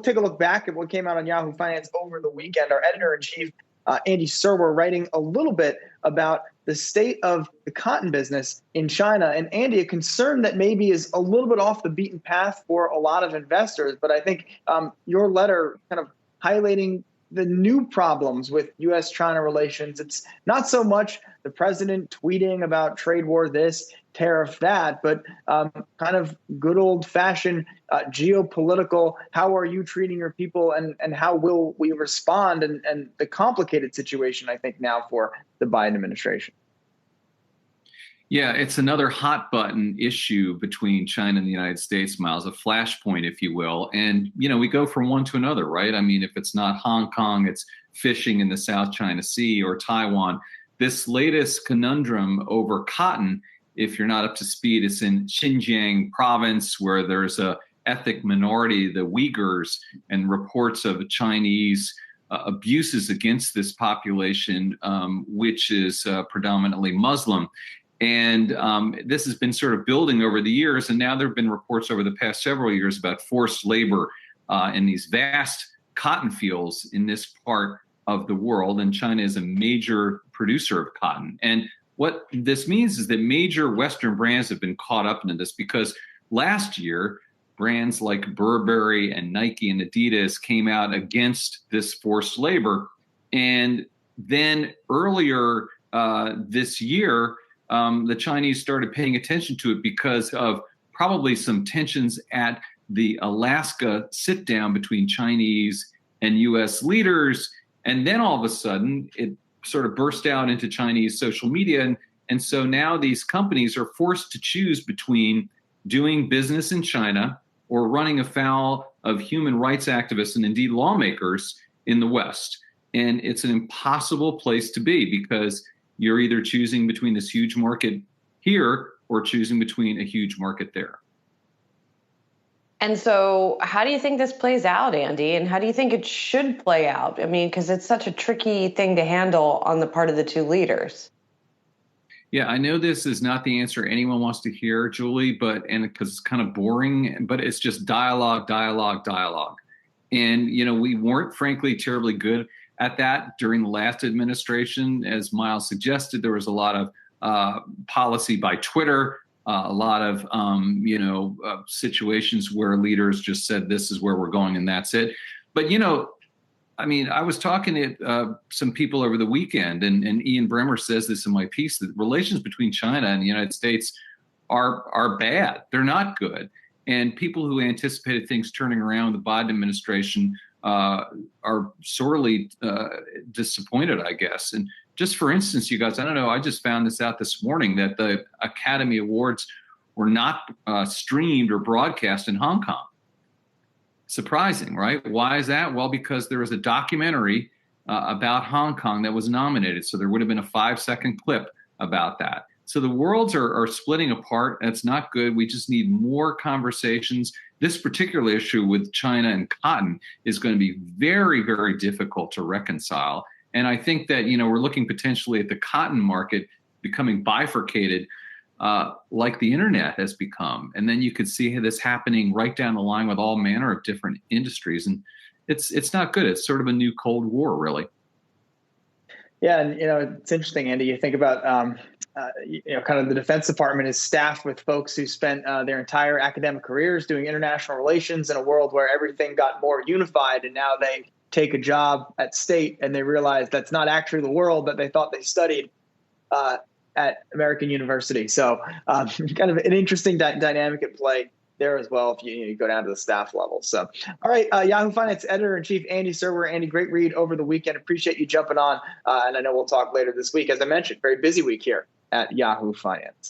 take a look back at what came out on Yahoo Finance over the weekend. Our editor-in-chief, Andy Serwer, writing a little bit about the state of the cotton business in China. And Andy, a concern that maybe is a little bit off the beaten path for a lot of investors, but I think your letter kind of highlighting the new problems with U.S.-China relations. It's not so much the president tweeting about trade war this, tariff that, but kind of good old-fashioned geopolitical, how are you treating your people and how will we respond, and the complicated situation, I think, now for the Biden administration. Yeah, it's another hot button issue between China and the United States, Miles, a flashpoint, if you will. And, we go from one to another, right? I mean, if it's not Hong Kong, it's fishing in the South China Sea or Taiwan. This latest conundrum over cotton, if you're not up to speed, it's in Xinjiang province, where there's a ethnic minority, the Uighurs, and reports of Chinese abuses against this population, which is predominantly Muslim. And this has been sort of building over the years. And now there have been reports over the past several years about forced labor in these vast cotton fields in this part of the world. And China is a major producer of cotton. And what this means is that major Western brands have been caught up into this, because last year, brands like Burberry and Nike and Adidas came out against this forced labor. And then earlier this year, the Chinese started paying attention to it because of probably some tensions at the Alaska sit-down between Chinese and U.S. leaders. And then all of a sudden, it sort of burst out into Chinese social media. And so now these companies are forced to choose between doing business in China or running afoul of human rights activists and indeed lawmakers in the West. And it's an impossible place to be, because you're either choosing between this huge market here or choosing between a huge market there. And so how do you think this plays out, Andy? And how do you think it should play out? I mean, because it's such a tricky thing to handle on the part of the two leaders. Yeah, I know this is not the answer anyone wants to hear, Julie, and because it's kind of boring, but it's just dialogue, dialogue, dialogue. And, we weren't, frankly, terribly good at that during the last administration. As Miles suggested, there was a lot of policy by Twitter, a lot of, situations where leaders just said, this is where we're going and that's it. But, I was talking to some people over the weekend, and Ian Bremer says this in my piece, that relations between China and the United States are bad. They're not good. And people who anticipated things turning around with the Biden administration are sorely disappointed, I guess. And just for instance, you guys, I don't know, I just found this out this morning, that the Academy Awards were not streamed or broadcast in Hong Kong. Surprising, right? Why is that? Well, because there was a documentary about Hong Kong that was nominated. So there would have been a 5-second clip about that. So the worlds are splitting apart. That's not good. We just need more conversations. This particular issue with China and cotton is going to be very, very difficult to reconcile. And I think that, we're looking potentially at the cotton market becoming bifurcated like the internet has become. And then you could see this happening right down the line with all manner of different industries. And it's not good. It's sort of a new Cold War, really. Yeah, and it's interesting, Andy. You think about kind of the Defense Department is staffed with folks who spent their entire academic careers doing international relations in a world where everything got more unified, and now they take a job at state and they realize that's not actually the world that they thought they studied at American University. So kind of an interesting dynamic at play there as well if you go down to the staff level. So, all right, Yahoo Finance editor-in-chief Andy Serwer. Andy, great read over the weekend. Appreciate you jumping on. And I know we'll talk later this week. As I mentioned, very busy week here at Yahoo Finance.